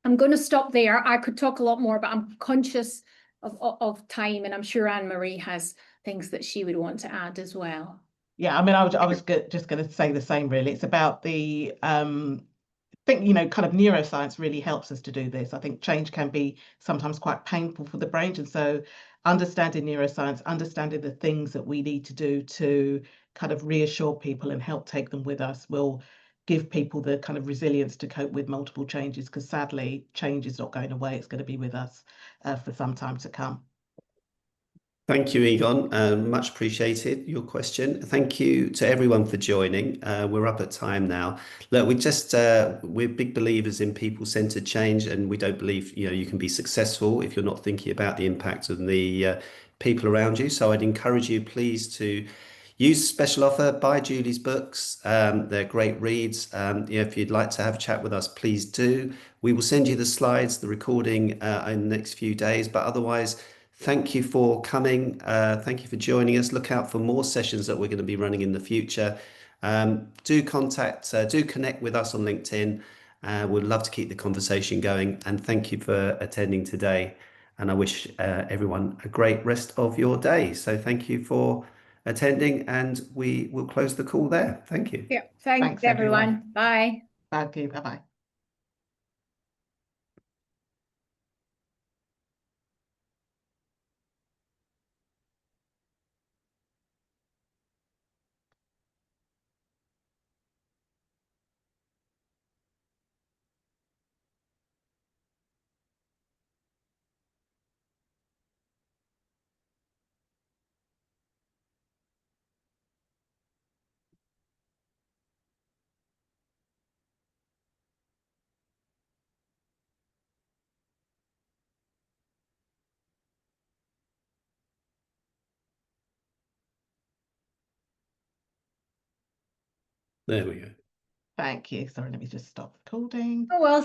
I'm going to stop there. I could talk a lot more, but I'm conscious of time, and I'm sure Anne-Marie has things that she would want to add as well. Yeah, I mean, I was just going to say the same, really. It's about the think, kind of neuroscience really helps us to do this. I think change can be sometimes quite painful for the brain. And so understanding neuroscience, understanding the things that we need to do to kind of reassure people and help take them with us will give people the kind of resilience to cope with multiple changes, because sadly, change is not going away. It's going to be with us for some time to come. Thank you, Egon. Much appreciated your question. Thank you to everyone for joining. We're up at time now. Look, we're big believers in people-centered change, and we don't believe you can be successful if you're not thinking about the impact on the people around you. So I'd encourage you, please, to use special offer, buy Julie's books. They're great reads. If you'd like to have a chat with us, please do. We will send you the slides, the recording in the next few days. But otherwise, thank you for coming. Thank you for joining us. Look out for more sessions that we're going to be running in the future. Do connect with us on LinkedIn. We'd love to keep the conversation going. And thank you for attending today. And I wish everyone a great rest of your day. So thank you for attending, and we will close the call there. Thank you. Yeah, thanks everyone. Bye. Thank you. Bye-bye. There we go. Thank you. Sorry, let me just stop recording. Oh, well,